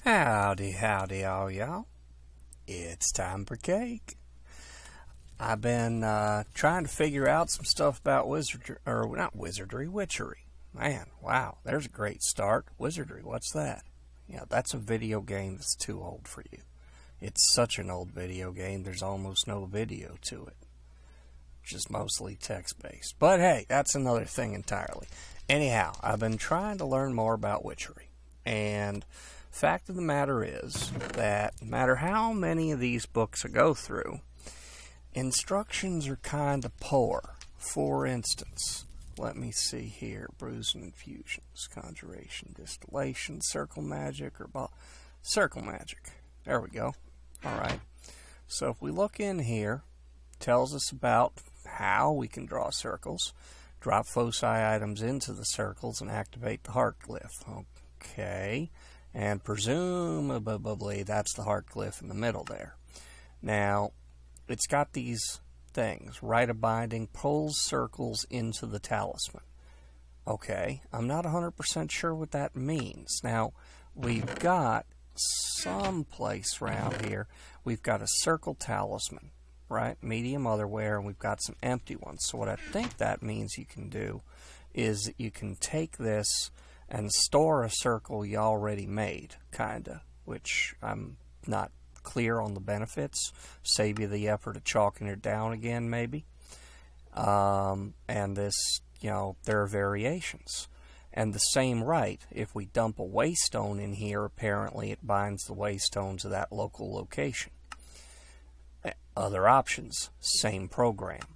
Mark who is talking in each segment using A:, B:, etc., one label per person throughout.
A: Howdy, howdy, all y'all. It's time for cake. I've been trying to figure out some stuff about witchery. Man, wow, there's a great start. Wizardry, what's that? Yeah, that's a video game that's too old for you. It's such an old video game, there's almost no video to it. Just mostly text-based. But hey, that's another thing entirely. Anyhow, I've been trying to learn more about witchery. And fact of the matter is that no matter how many of these books I go through, instructions are kind of poor. For instance, let me see here. Brews and infusions, conjuration, distillation, circle magic, or circle magic. There we go. Alright. So if we look in here, it tells us about how we can draw circles, drop foci items into the circles, and activate the heart glyph. Okay. And presumably that's the heart glyph in the middle there. Now, it's got these things. Rite of binding pulls circles into the talisman. Okay, I'm not 100% sure what that means. Now, we've got someplace around here, we've got a circle talisman, right? Medium otherware, and we've got some empty ones. So what I think that means you can do is that you can take this and store a circle you already made, kinda, which I'm not clear on the benefits. Save you the effort of chalking it down again, maybe. And this, there are variations. And the same rite, if we dump a waystone in here, apparently it binds the waystone to that local location. Other options, same program.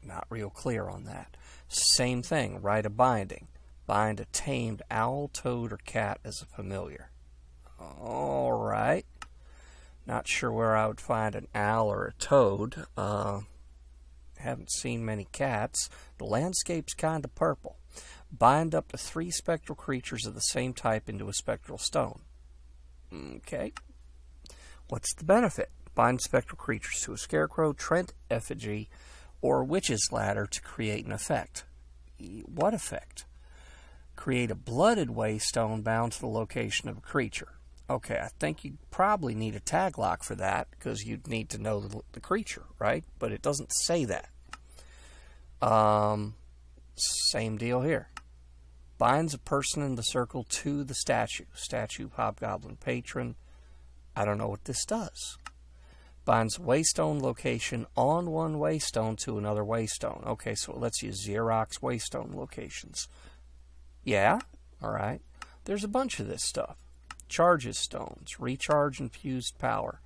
A: Not real clear on that. Same thing, rite of binding. Bind a tamed owl, toad, or cat as a familiar. Alright. Not sure where I would find an owl or a toad. Haven't seen many cats. The landscape's kind of purple. Bind up to 3 spectral creatures of the same type into a spectral stone. Okay. What's the benefit? Bind spectral creatures to a scarecrow, trent effigy, or witch's ladder to create an effect. What effect? Create a blooded waystone bound to the location of a creature. Okay, I think you'd probably need a tag lock for that, because you'd need to know the creature, right? But it doesn't say that. Same deal here. Binds a person in the circle to the statue. Statue, hobgoblin, patron. I don't know what this does. Binds a waystone location on one waystone to another waystone. Okay, so it lets you Xerox waystone locations. Yeah, alright. There's a bunch of this stuff. Charges stones, recharge infused power,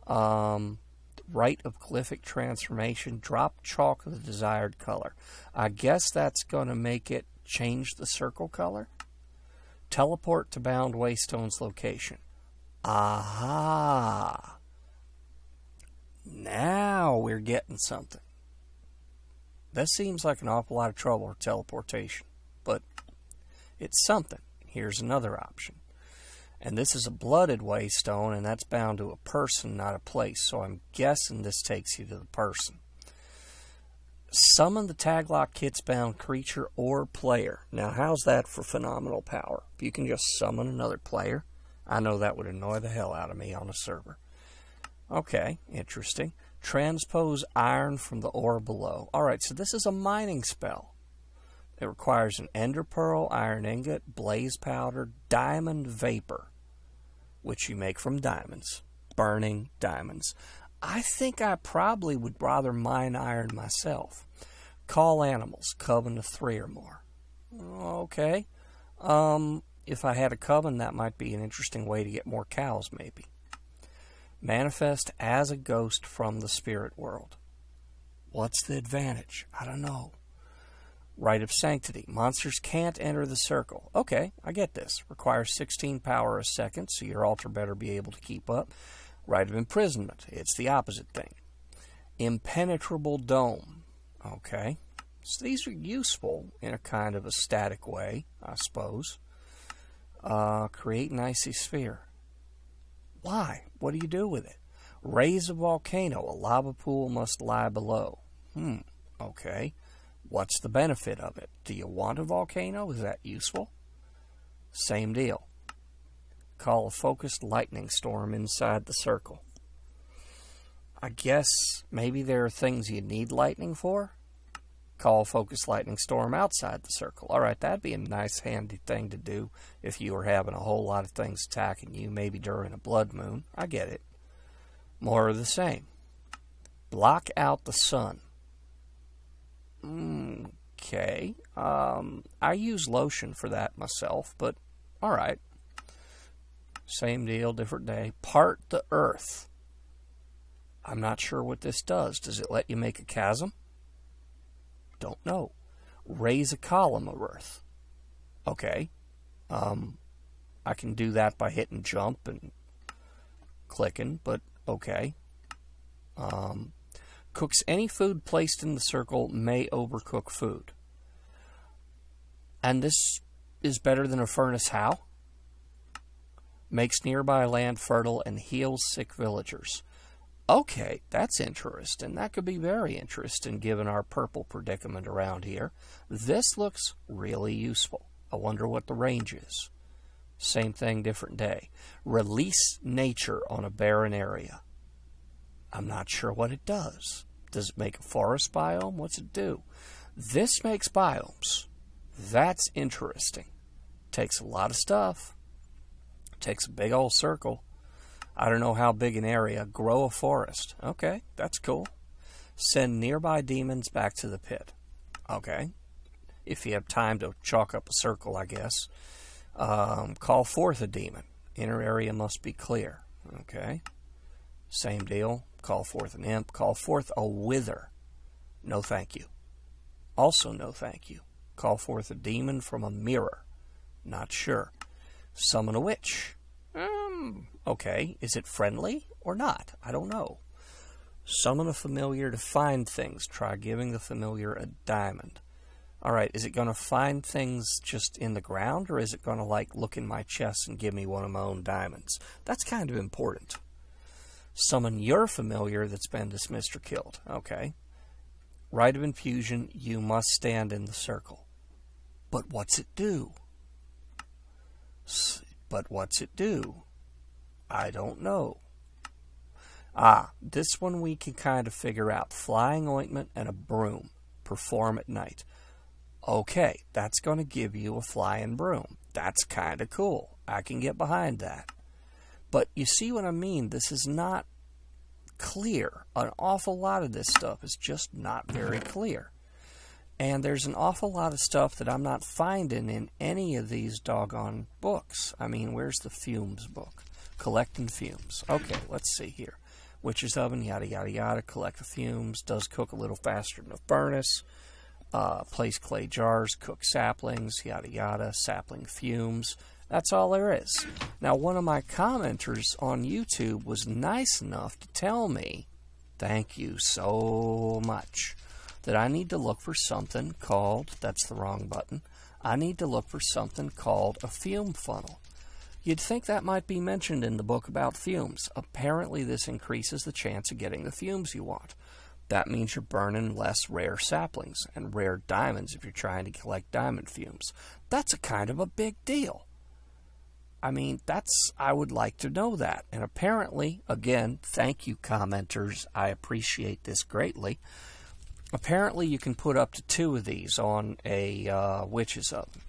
A: rite of glyphic transformation, drop chalk of the desired color. I guess that's going to make it change the circle color. Teleport to bound waystone's location. Aha! Now we're getting something. That seems like an awful lot of trouble with teleportation, but it's something. Here's another option. And this is a blooded waystone, and that's bound to a person, not a place. So I'm guessing this takes you to the person. Summon the taglock kit's bound creature or player. Now, how's that for phenomenal power? If you can just summon another player, I know that would annoy the hell out of me on a server. Okay, interesting. Transpose iron from the ore below. Alright, so this is a mining spell. It requires an ender pearl, iron ingot, blaze powder, diamond vapor, which you make from diamonds. Burning diamonds. I think I probably would rather mine iron myself. Call animals, coven of 3 or more. Okay. If I had a coven, that might be an interesting way to get more cows, maybe. Manifest as a ghost from the spirit world. What's the advantage? I don't know. Rite of Sanctity. Monsters can't enter the circle. Okay, I get this. Requires 16 power a second, so your altar better be able to keep up. Rite of Imprisonment. It's the opposite thing. Impenetrable Dome. Okay. So these are useful in a kind of a static way, I suppose. Create an icy sphere. Why? What do you do with it? Raise a volcano. A lava pool must lie below. Okay. What's the benefit of it? Do you want a volcano? Is that useful? Same deal. call a focused lightning storm inside the circle. I guess maybe there are things you need lightning for? Call a focused lightning storm outside the circle. Alright, that'd be a nice handy thing to do if you were having a whole lot of things attacking you, maybe during a blood moon. I get it. More of the same. Block out the sun. Okay. I use lotion for that myself, but alright. Same deal, different day. Part the earth. I'm not sure what this does. Does it let you make a chasm? Don't know. Raise a column of earth. Okay. I can do that by hitting jump and clicking, but okay. Cooks any food placed in the circle may overcook food. And this is better than a furnace how? Makes nearby land fertile and heals sick villagers. Okay, that's interesting. That could be very interesting given our purple predicament around here. This looks really useful. I wonder what the range is. Same thing, different day. Release nature on a barren area. I'm not sure what it does. Does it make a forest biome? What's it do? This makes biomes. That's interesting. Takes a lot of stuff. Takes a big old circle. I don't know how big an area. Grow a forest. Okay, that's cool. Send nearby demons back to the pit. Okay. If you have time to chalk up a circle, I guess. Call forth a demon. Inner area must be clear. Okay. Same deal. Call forth an imp. Call forth a wither. No thank you. Also no thank you. Call forth a demon from a mirror. Not sure. Summon a witch. Okay, is it friendly or not? I don't know. Summon a familiar to find things. Try giving the familiar a diamond. Alright, is it going to find things just in the ground, or is it going to, like, look in my chest and give me one of my own diamonds? That's kind of important. Summon your familiar that's been dismissed or killed. Okay. Rite of infusion, you must stand in the circle. But what's it do? I don't know. This one we can kind of figure out. Flying ointment and a broom. Perform at night. Okay, that's going to give you a flying broom. That's kind of cool. I can get behind that. But you see what I mean? This is not clear. An awful lot of this stuff is just not very clear. And there's an awful lot of stuff that I'm not finding in any of these doggone books. I mean, where's the Fumes book? Collecting fumes. Okay, let's see here. Witch's oven, yada, yada, yada. Collect the fumes. Does cook a little faster than a furnace. Place clay jars. Cook saplings, yada, yada. Sapling fumes. That's all there is. Now, one of my commenters on YouTube was nice enough to tell me, thank you so much, that I need to look for something called, that's the wrong button, I need to look for something called a fume funnel. You'd think that might be mentioned in the book about fumes. Apparently this increases the chance of getting the fumes you want. That means you're burning less rare saplings and rare diamonds if you're trying to collect diamond fumes. That's a kind of a big deal. I mean, I would like to know that. And apparently, again, thank you commenters, I appreciate this greatly. Apparently you can put up to 2 of these on a witch's oven.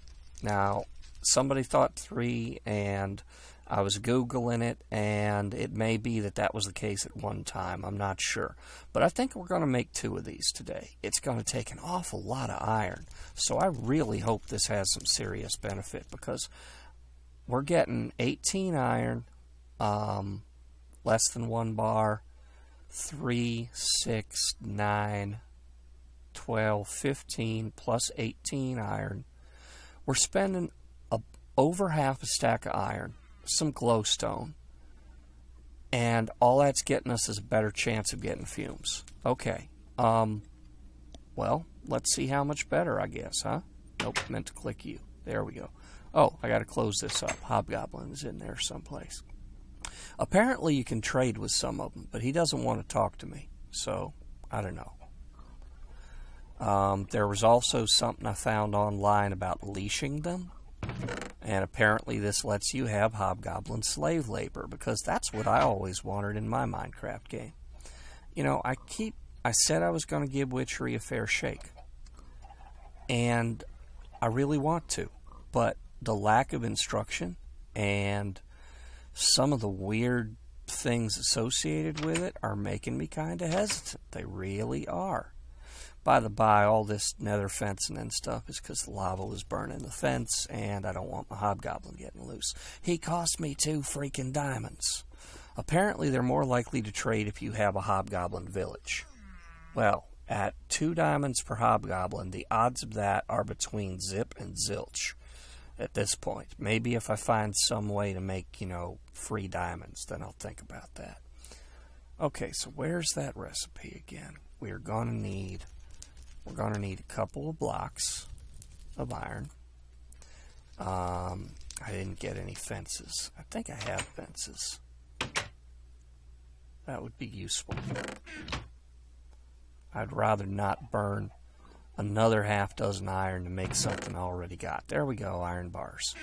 A: Now, somebody thought 3, and I was Googling it, and it may be that that was the case at one time. I'm not sure. But I think we're going to make 2 of these today. It's going to take an awful lot of iron. So I really hope this has some serious benefit, because we're getting 18 iron, less than 1 bar, 3, 6, 9, 12, 15, plus 18 iron. We're spending over half a stack of iron, some glowstone, and all that's getting us is a better chance of getting fumes. Okay, well, let's see how much better, I guess, huh? Nope, meant to click you. There we go. Oh, I got to close this up. Hobgoblin is in there someplace. Apparently you can trade with some of them, but he doesn't want to talk to me, so I don't know. There was also something I found online about leashing them. And apparently this lets you have hobgoblin slave labor, because that's what I always wanted in my Minecraft game. You know, I said I was going to give Witchery a fair shake. And I really want to. But the lack of instruction and some of the weird things associated with it are making me kind of hesitant. They really are. By the by, all this nether fencing and stuff is because the lava was burning the fence, and I don't want my hobgoblin getting loose. He cost me 2 freaking diamonds. Apparently, they're more likely to trade if you have a hobgoblin village. Well, at 2 diamonds per hobgoblin, the odds of that are between zip and zilch at this point. Maybe if I find some way to make, you know, free diamonds, then I'll think about that. Okay, so where's that recipe again? We're going to need a couple of blocks of iron. I didn't get any fences. I think I have fences. That would be useful. I'd rather not burn another half dozen iron to make something I already got. There we go, iron bars.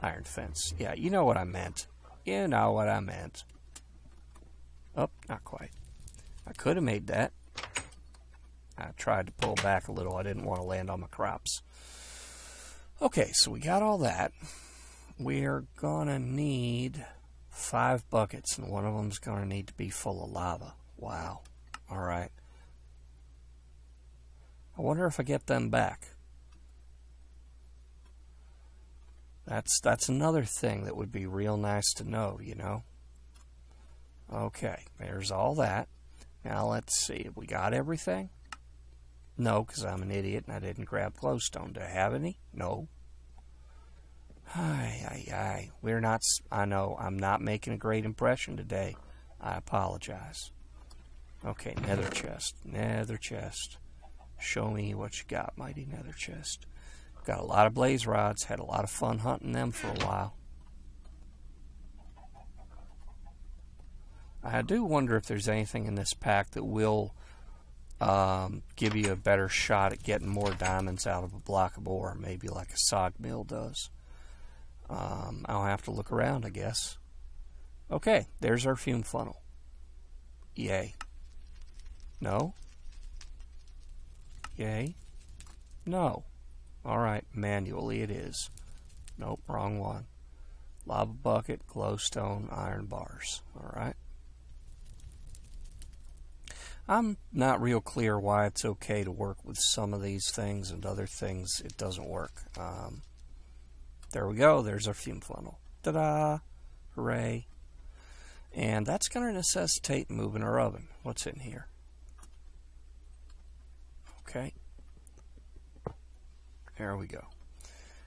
A: Iron fence. Yeah, you know what I meant. You know what I meant. Oh, not quite. I could have made that. I tried to pull back a little. I didn't want to land on my crops. Okay, so we got all that. We're going to need 5 buckets, and one of them's going to need to be full of lava. Wow. All right. I wonder if I get them back. That's another thing that would be real nice to know, you know. Okay, there's all that. Now let's see. Have we got everything? No, because I'm an idiot and I didn't grab glowstone. Do I have any? No. We're not... I know, I'm not making a great impression today. I apologize. Okay, nether chest. Nether chest. Show me what you got, mighty nether chest. Got a lot of blaze rods. Had a lot of fun hunting them for a while. I do wonder if there's anything in this pack that will give you a better shot at getting more diamonds out of a block of ore. Maybe like a sog mill does. I'll have to look around, I guess. Okay, there's our fume funnel. Yay. No? Yay? No. Alright, manually it is. Nope, wrong one. Lava bucket, glowstone, iron bars. Alright. I'm not real clear why it's okay to work with some of these things and other things it doesn't work. There we go. There's our fume funnel. Ta-da! Hooray. And that's going to necessitate moving our oven. What's in here? Okay. There we go.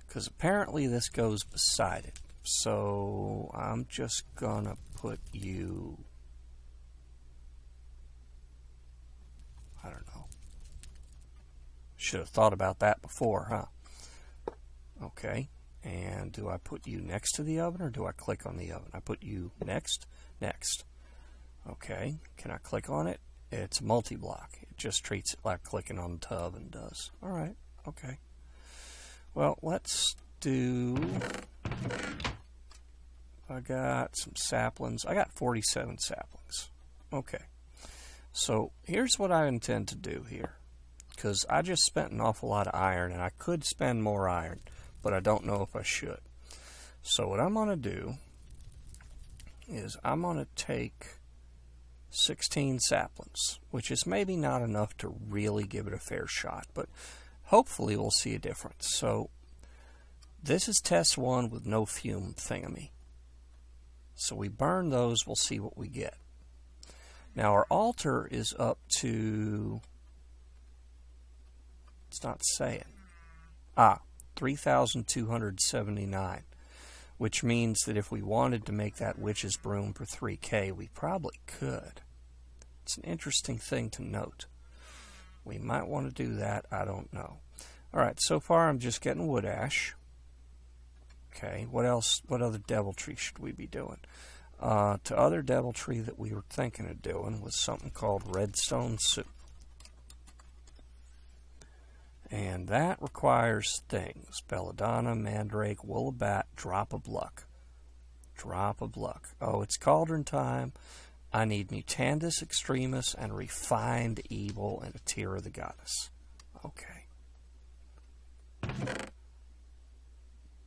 A: Because apparently this goes beside it. So I'm just going to put you... I don't know. Should have thought about that before, huh? Okay. And do I put you next to the oven or do I click on the oven? I put you next. Next. Okay. Can I click on it? It's multi-block. It just treats it like clicking on the oven does. Alright. Okay. Well, let's do... I got some saplings. I got 47 saplings. Okay. So here's what I intend to do here. Because I just spent an awful lot of iron, and I could spend more iron, but I don't know if I should. So what I'm going to do is I'm going to take 16 saplings, which is maybe not enough to really give it a fair shot, but hopefully we'll see a difference. So this is test 1 with no fume thingamy. So we burn those, we'll see what we get. Now our altar is up to, it's not saying, 3,279, which means that if we wanted to make that witch's broom for 3K, we probably could. It's an interesting thing to note. We might want to do that, I don't know. Alright, so far I'm just getting wood ash. Okay, what else, what other deviltry should we be doing? To other deviltry that we were thinking of doing was something called redstone soup. And that requires things. Belladonna, Mandrake, Woolabat, Drop of Luck. Drop of Luck. Oh, it's Cauldron time. I need Mutandis, Extremis, and Refined Evil, and a Tear of the Goddess. Okay.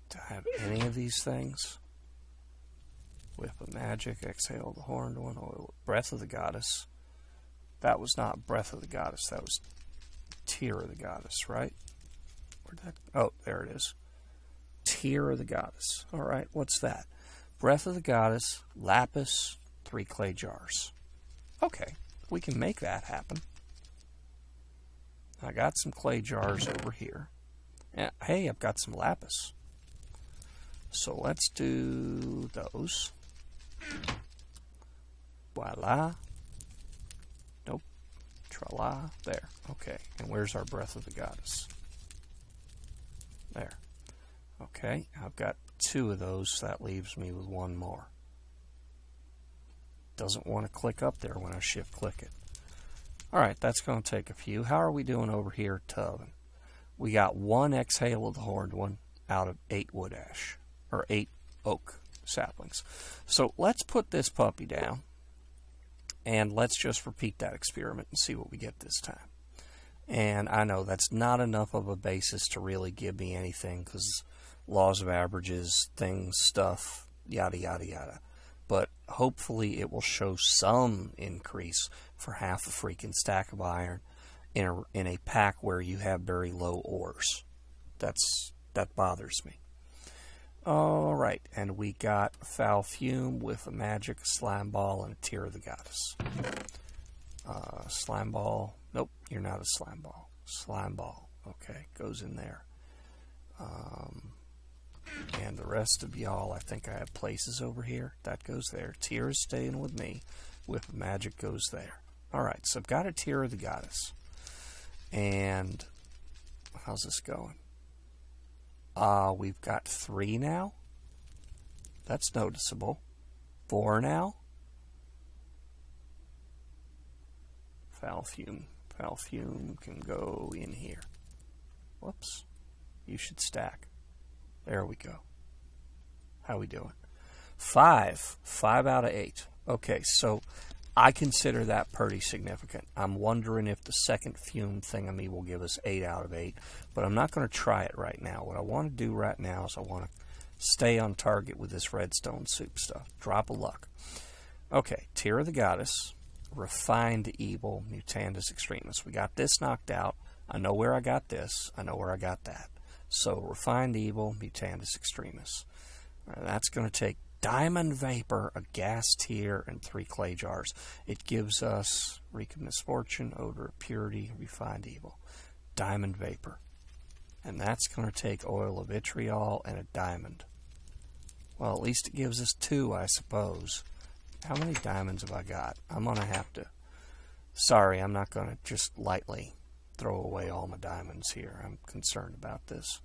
A: Do I have any of these things? Whip of Magic, Exhale the Horned One, Oil, Breath of the Goddess. That was not Breath of the Goddess, that was Tear of the Goddess, right? Where'd that? Oh, there it is. Tear of the Goddess. Alright, what's that? Breath of the Goddess, Lapis, 3 clay jars. Okay, we can make that happen. I got some clay jars over here. And, hey, I've got some lapis. So let's do those. Voila. Nope. Tra-la. There. Okay. And where's our Breath of the Goddess? There. Okay. I've got 2 of those. So that leaves me with 1 more. Doesn't want to click up there when I shift click it. Alright, that's going to take a few. How are we doing over here at Tubbin? We got 1 Exhale of the Horned One out of 8 wood ash. Or 8 oak saplings. So let's put this puppy down. And let's just repeat that experiment and see what we get this time. And I know that's not enough of a basis to really give me anything, because laws of averages, things, stuff, yada, yada, yada. But hopefully it will show some increase for half a freaking stack of iron in a pack where you have very low ores. That bothers me. Alright, and we got Foul Fume with a Magic, a Slime Ball, and a Tear of the Goddess. Slime Ball. Nope, you're not a Slime Ball. Slime Ball. Okay, goes in there. And the rest of y'all, I think I have places over here. That goes there. Tear is staying with me. With Magic goes there. Alright, so I've got a Tear of the Goddess. And how's this going? We've got 3 now. That's noticeable. 4 now. Foul Fume. Foul Fume can go in here. Whoops. You should stack. There we go. How we doing? 5. 5 out of 8. Okay, so I consider that pretty significant. I'm wondering if the second Fume thingamy will give us 8 out of 8, but I'm not going to try it right now. What I want to do right now is I want to stay on target with this redstone soup stuff. Drop of Luck. Okay, Tear of the Goddess, Refined Evil, Mutandis, Extremis. We got this knocked out. I know where I got this. I know where I got that. So, Refined Evil, Mutandis, Extremis. That's going to take Diamond Vapor, a gas tier, and 3 clay jars. It gives us Reek of Misfortune, Odor of Purity, Refined Evil. Diamond Vapor. And that's going to take Oil of Vitriol and a diamond. Well, at least it gives us 2, I suppose. How many diamonds have I got? I'm going to have to... Sorry, I'm not going to just lightly throw away all my diamonds here. I'm concerned about this.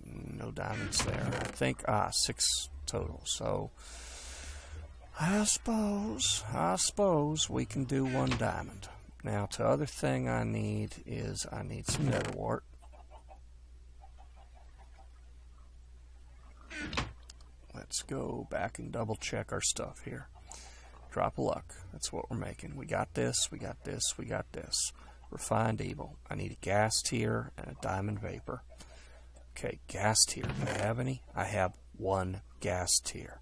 A: No diamonds there. I think, 6 total. So, I suppose we can do 1 diamond. Now, the other thing I need is I need some nether wart. Let's go back and double check our stuff here. Drop of Luck. That's what we're making. We got this, we got this, we got this. Refined Evil. I need a gas tier and a diamond vapor. Okay, gas tier. Do I have any? I have 1 gas tier.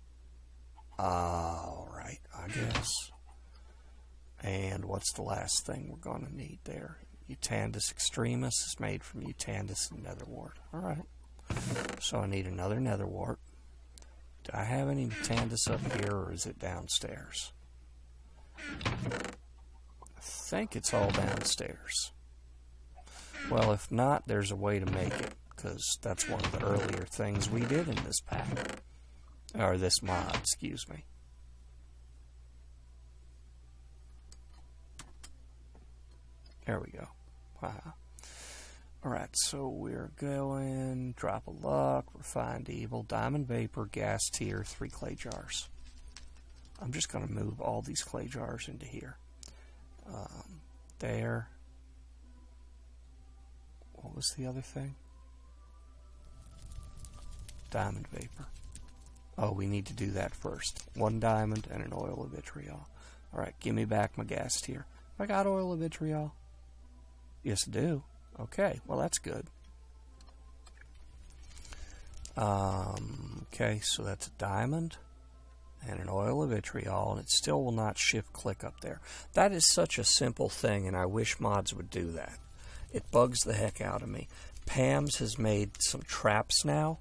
A: Alright, I guess. And what's the last thing we're going to need there? Mutandis Extremis is made from Mutandis and nether wart. Alright. So I need another nether wart. Do I have any Mutandis up here, or is it downstairs? I think it's all downstairs. Well, if not, there's a way to make it, because that's one of the earlier things we did in this pack. Or this mod, excuse me. There we go. Wow. Alright, so we're going Drop of Luck, Refined Evil, Diamond Vapor, Gas Tier, 3 clay jars. I'm just going to move all these clay jars into here. There. What was the other thing? Diamond vapor. Oh, we need to do that first. 1 diamond and an oil of vitriol. Alright, give me back my gas tier. I got oil of vitriol. Yes, I do. Okay, well that's good. Okay, so that's a diamond and an oil of vitriol, and it still will not shift click up there. That is such a simple thing, and I wish mods would do that. It bugs the heck out of me. Pam's has made some traps now,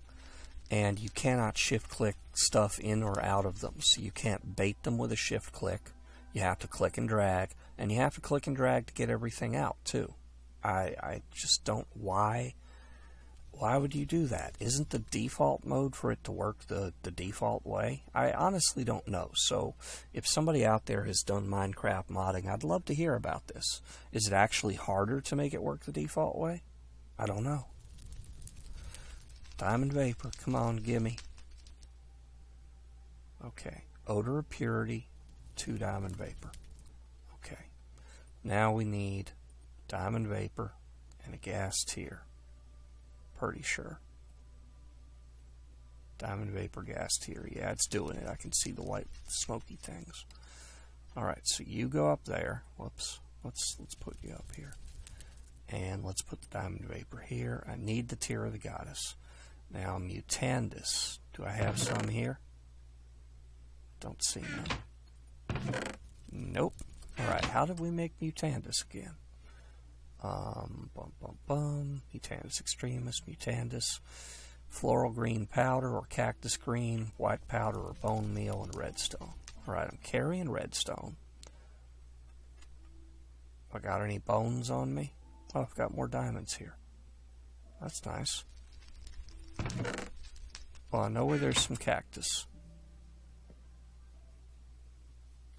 A: and you cannot shift click stuff in or out of them. So you can't bait them with a shift click. You have to click and drag, and you have to click and drag to get everything out too. I just don't. Why would you do that? Isn't the default mode for it to work the default way? I honestly don't know. So if somebody out there has done Minecraft modding, I'd love to hear about this. Is it actually harder to make it work the default way? I don't know. Diamond vapor, come on, gimme. Okay, odor of purity, 2 diamond vapor. Okay, now we need diamond vapor and a gas tier. Pretty sure. Diamond vapor, gas tier. Yeah, it's doing it. I can see the white smoky things. Alright, so you go up there. Whoops. Let's put you up here. And let's put the diamond vapor here. I need the tier of the goddess. Now, Mutandis. Do I have some here? Don't see none. Nope. Alright, how did we make Mutandis again? Mutandis Extremis, Mutandis, floral green powder or cactus green, white powder or bone meal, and redstone. Alright, I'm carrying redstone. I got any bones on me? Oh, I've got more diamonds here. That's nice. Well, I know where there's some cactus.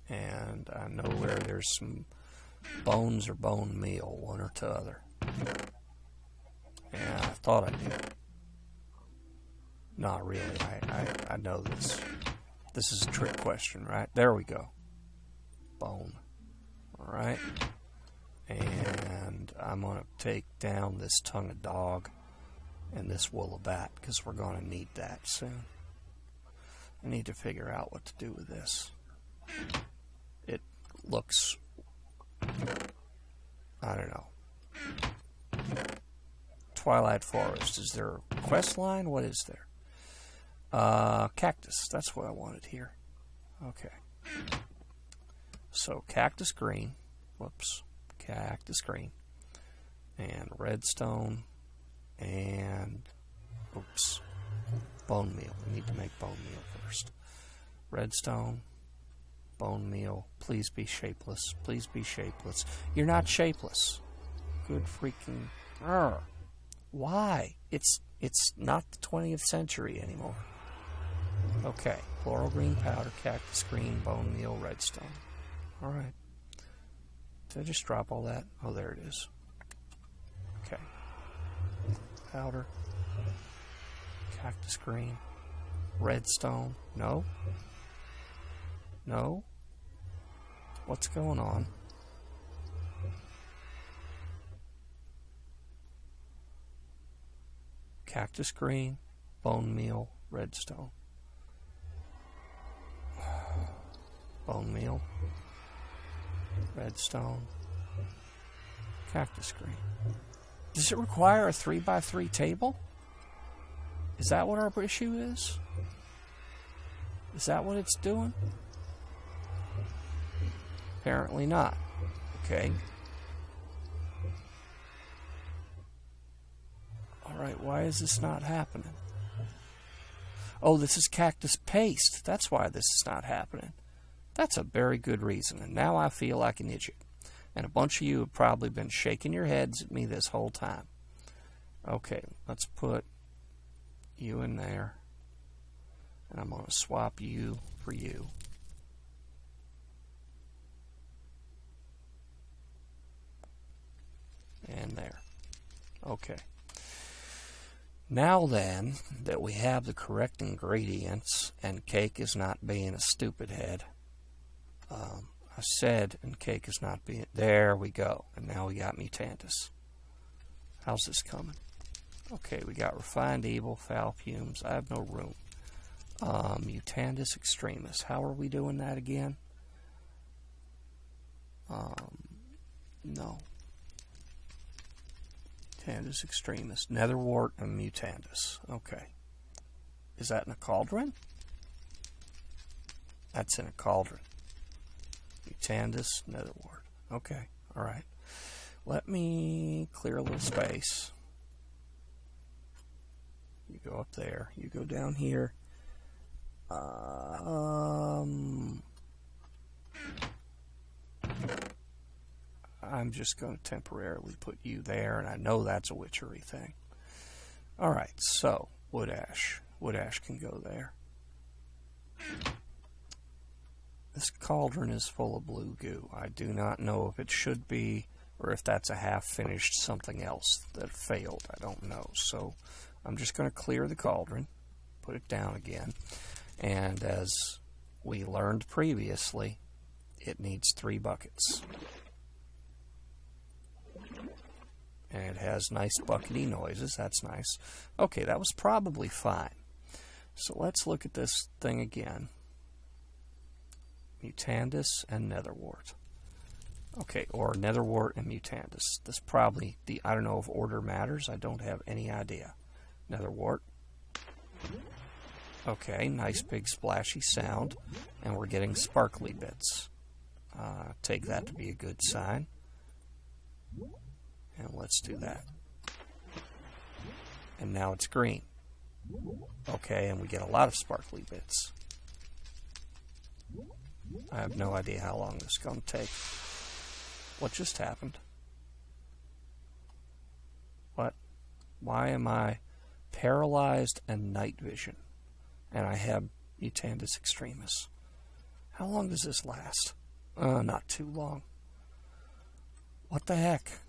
A: And I know where there's some bones or bone meal, one or t'other. Yeah, I thought I did. Not really. I know this. This is a trick question, right? There we go. Bone. Alright. And I'm going to take down this tongue of dog and this wool of bat, because we're going to need that soon. I need to figure out what to do with this. It looks... I don't know. Twilight Forest. Is there a quest line? What is there? Cactus. That's what I wanted here. Okay. So, cactus green. Whoops. Cactus green. And redstone. And... oops. Bone meal. We need to make bone meal first. Redstone. Bone meal. Please be shapeless. Please be shapeless. You're not shapeless. Good freaking... Arrgh. Why? It's not the 20th century anymore. Okay. Floral green powder, cactus green, bone meal, redstone. Alright. Did I just drop all that? Oh, there it is. Okay. Powder. Cactus green. Redstone. No? No? What's going on? Cactus green, bone meal, redstone. Bone meal, redstone, cactus green. Does it require a 3x3 table? Is that what our issue is? Is that what it's doing? Apparently not. Okay. Alright, why is this not happening? Oh, this is cactus paste. That's why this is not happening. That's a very good reason, and now I feel like an idiot. And a bunch of you have probably been shaking your heads at me this whole time. Okay, let's put you in there. And I'm going to swap you for you. And there. Okay. Now then, that we have the correct ingredients, and Cake is not being a stupid head. I said, and Cake is not being... There we go. And now we got Mutandis. How's this coming? Okay, we got Refined Evil, Foul Fumes. I have no room. Mutandis Extremis. How are we doing that again? No. Mutandis Extremis. Netherwart and Mutandis. Okay. Is that in a cauldron? That's in a cauldron. Mutandis, Netherwart. Okay, alright. Let me clear a little space. You go up there. You go down here. I'm just going to temporarily put you there, and I know that's a witchery thing. Alright, so, wood ash. Wood ash can go there. This cauldron is full of blue goo. I do not know if it should be, or if that's a half-finished something else that failed. I don't know. So, I'm just going to clear the cauldron, put it down again, and as we learned previously, it needs 3 buckets. And it has nice buckety noises. That's nice. Okay, that was probably fine. So let's look at this thing again. Mutandis and Netherwart. Okay, or Netherwart and Mutandis. This probably, I don't know if order matters. I don't have any idea. Netherwart. Okay, nice big splashy sound. And we're getting sparkly bits. Take that to be a good sign. And let's do that. And now it's green. Okay, and we get a lot of sparkly bits. I have no idea how long this is going to take. What just happened? What? Why am I paralyzed and night vision? And I have Mutandis Extremis. How long does this last? Not too long. What the heck?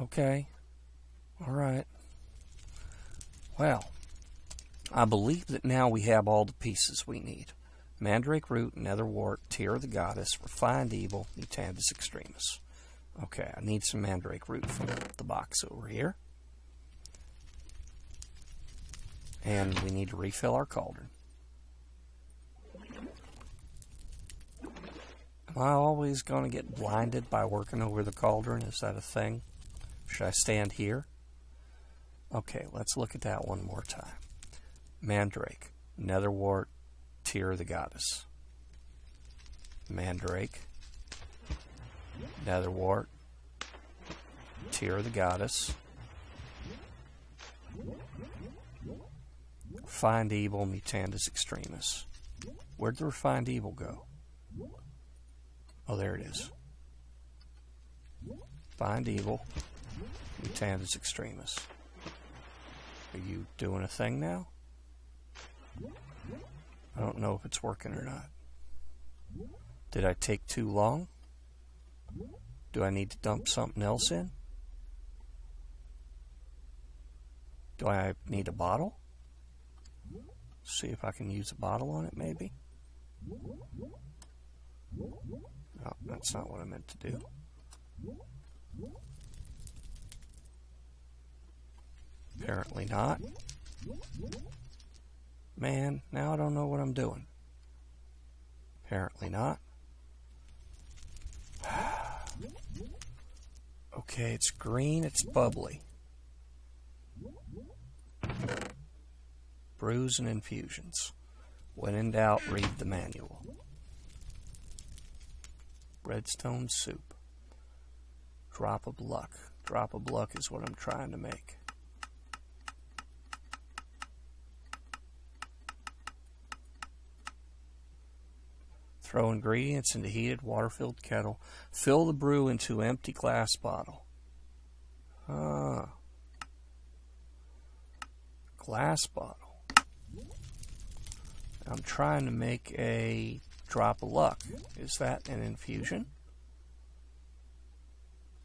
A: Okay. Alright. Well, I believe that now we have all the pieces we need. Mandrake Root, Netherwart, Tear of the Goddess, Refined Evil, Mutandis Extremis. Okay, I need some Mandrake Root from the box over here. And we need to refill our cauldron. Am I always going to get blinded by working over the cauldron? Is that a thing? Should I stand here? Okay, let's look at that one more time. Mandrake, Netherwart, Tear of the Goddess. Mandrake, Netherwart, Tear of the Goddess. Refined Evil, Mutandis Extremis. Where'd the Refined Evil go? Oh, there it is. Refined Evil, Mutandis Extremis. Are you doing a thing now? I don't know if it's working or not. Did I take too long? Do I need to dump something else in? Do I need a bottle? See if I can use a bottle on it, maybe? No, that's not what I meant to do. Apparently not. Man, now I don't know what I'm doing. Apparently not. Okay, it's green, it's bubbly. Brews and infusions. When in doubt, read the manual. Redstone soup. Drop of luck. Drop of luck is what I'm trying to make. Throw ingredients into heated water-filled kettle. Fill the brew into empty glass bottle. Glass bottle. I'm trying to make a drop of luck. Is that an infusion?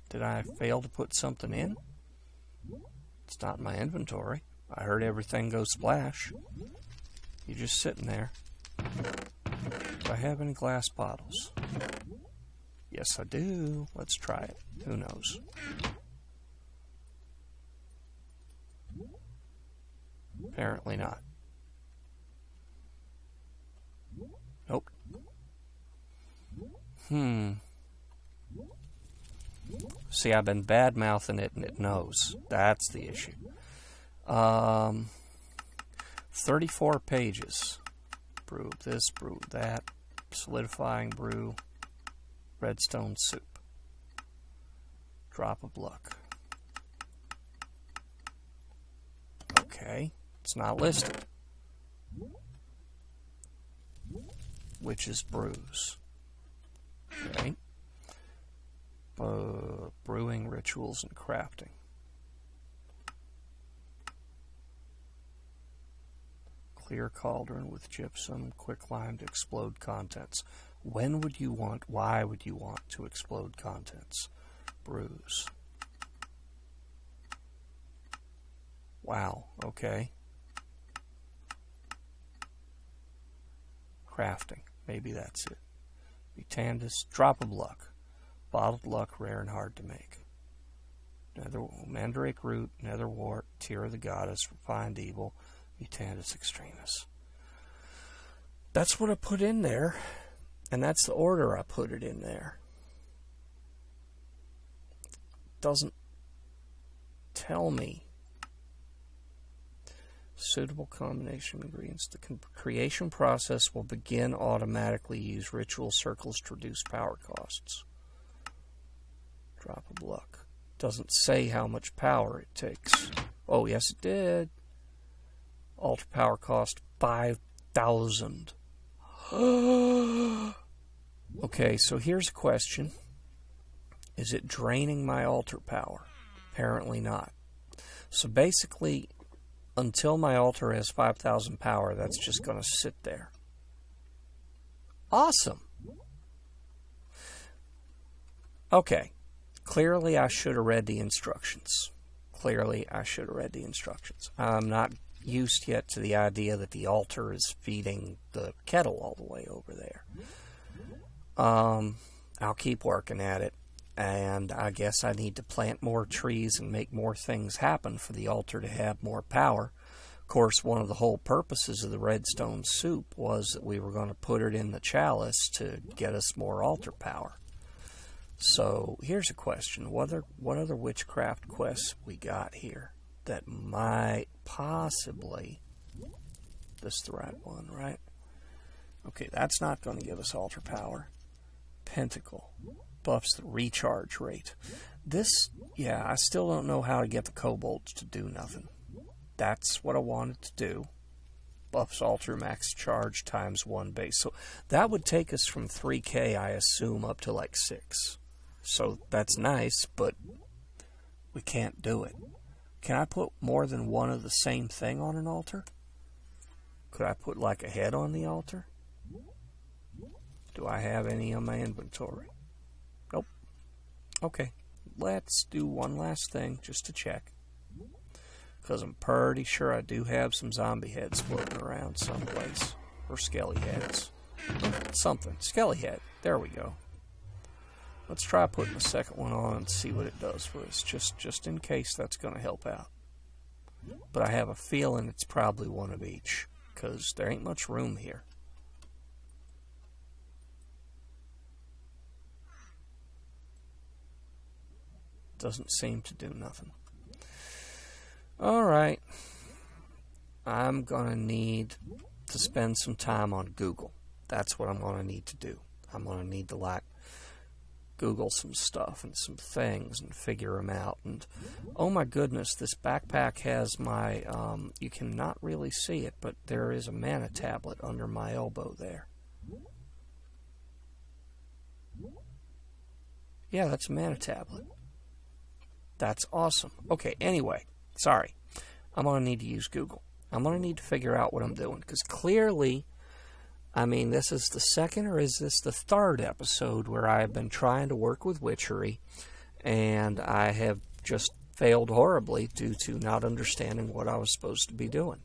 A: Did I fail to put something in? It's not in my inventory. I heard everything go splash. You're just sitting there. Do I have any glass bottles? Yes, I do. Let's try it. Who knows? Apparently not. Nope. See, I've been bad-mouthing it and it knows. That's the issue. 34 pages. Brew this, brew that. Solidifying brew. Redstone soup. Drop of luck. Okay, it's not listed. Witch's brews. Okay. Brewing rituals and crafting. Clear cauldron with gypsum, quicklime to explode contents. When would you want, why would you want to explode contents? Brews. Wow, okay. Crafting, maybe that's it. Mutandis, drop of luck. Bottled luck, rare and hard to make. Mandrake root, nether wart, tear of the goddess, refined evil, Mutandis extremis. That's what I put in there, and that's the order I put it in there. Doesn't tell me. Suitable combination of ingredients. The creation process will begin automatically. Use ritual circles to reduce power costs. Drop of luck. Doesn't say how much power it takes. Oh, yes, it did. Altar power cost 5,000. Okay, so here's a question. Is it draining my altar power? Apparently not. So basically, until my altar has 5,000 power, that's just going to sit there. Awesome. Okay. Clearly, I should have read the instructions. I'm not used yet to the idea that the altar is feeding the kettle all the way over there. I'll keep working at it. And I guess I need to plant more trees and make more things happen for the altar to have more power. Of course, one of the whole purposes of the redstone soup was that we were going to put it in the chalice to get us more altar power. So here's a question. What other witchcraft quests we got here that might possibly... This is the right one, right? Okay, that's not going to give us altar power. Pentacle. Buffs the recharge rate. This, yeah, I still don't know how to get the kobolds to do nothing. That's what I wanted to do. Buffs altar max charge times 1 base. So that would take us from 3k, I assume, up to like 6. So that's nice, but we can't do it. Can I put more than one of the same thing on an altar? Could I put like a head on the altar? Do I have any on my inventory? Nope. Okay, let's do one last thing just to check. Because I'm pretty sure I do have some zombie heads floating around someplace. Or skelly heads. Something. Skelly head. There we go. Let's try putting the second one on and see what it does for us. Just in case that's going to help out. But I have a feeling it's probably one of each. Because there ain't much room here. Doesn't seem to do nothing. Alright. I'm going to need to spend some time on Google. That's what I'm going to need to do. I'm going to need to, like, Google some stuff and some things and figure them out. And, oh my goodness, this backpack has my, you cannot really see it, but there is a mana tablet under my elbow there. Yeah, that's a mana tablet. That's awesome. Okay, anyway, sorry. I'm going to need to use Google. I'm going to need to figure out what I'm doing. Because clearly, I mean, this is the second or is this the third episode where I've been trying to work with Witchery. And I have just failed horribly due to not understanding what I was supposed to be doing.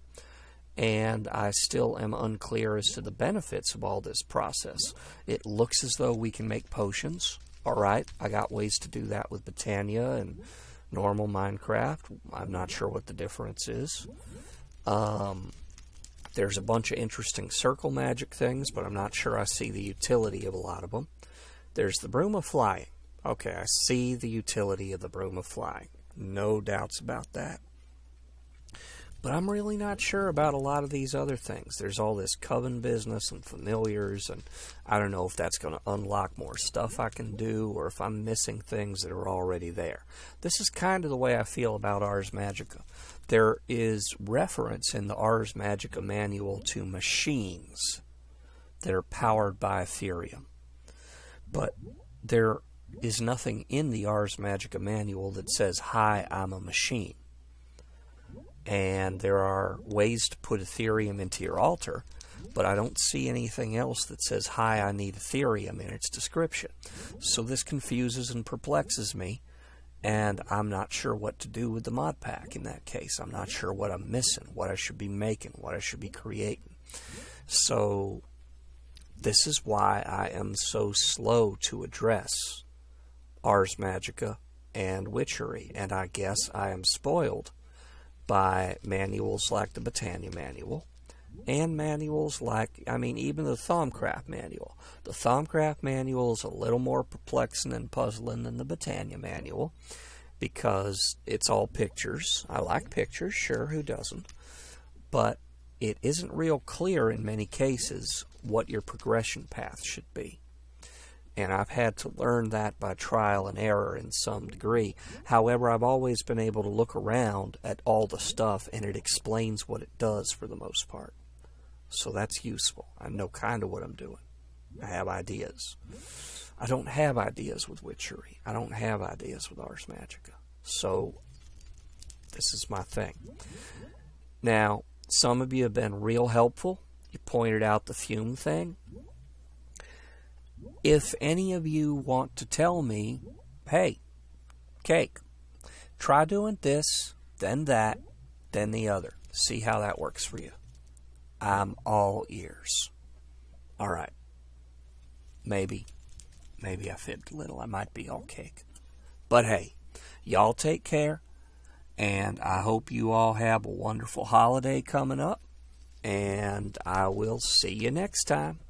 A: And I still am unclear as to the benefits of all this process. It looks as though we can make potions. Alright, I got ways to do that with Botania and normal Minecraft. I'm not sure what the difference is. There's a bunch of interesting circle magic things, but I'm not sure I see the utility of a lot of them. There's the Broom of Flying. Okay, I see the utility of the Broom of Flying. No doubts about that. But I'm really not sure about a lot of these other things. There's all this coven business and familiars, and I don't know if that's going to unlock more stuff I can do, or if I'm missing things that are already there. This is kind of the way I feel about Ars Magica. There is reference in the Ars Magica manual to machines that are powered by Ethereum. But there is nothing in the Ars Magica manual that says, "Hi, I'm a machine." And there are ways to put Ethereum into your altar, but I don't see anything else that says, "Hi, I need Ethereum" in its description. So this confuses and perplexes me, and I'm not sure what to do with the mod pack in that case. I'm not sure what I'm missing, what I should be making, what I should be creating. So this is why I am so slow to address Ars Magica and Witchery, and I guess I am spoiled by manuals like the Botania manual, and manuals like, even the Thaumcraft manual. The Thaumcraft manual is a little more perplexing and puzzling than the Botania manual, because it's all pictures. I like pictures, sure, who doesn't? But it isn't real clear in many cases what your progression path should be. And I've had to learn that by trial and error in some degree. However, I've always been able to look around at all the stuff, and it explains what it does for the most part. So that's useful. I know kind of what I'm doing. I have ideas. I don't have ideas with Witchery. I don't have ideas with Ars Magica. So this is my thing. Now, some of you have been real helpful. You pointed out the Fume thing. If any of you want to tell me, "Hey, Cake, try doing this, then that, then the other. See how that works for you," I'm all ears. All right. Maybe I fibbed a little. I might be all cake. But hey, y'all take care, and I hope you all have a wonderful holiday coming up, and I will see you next time.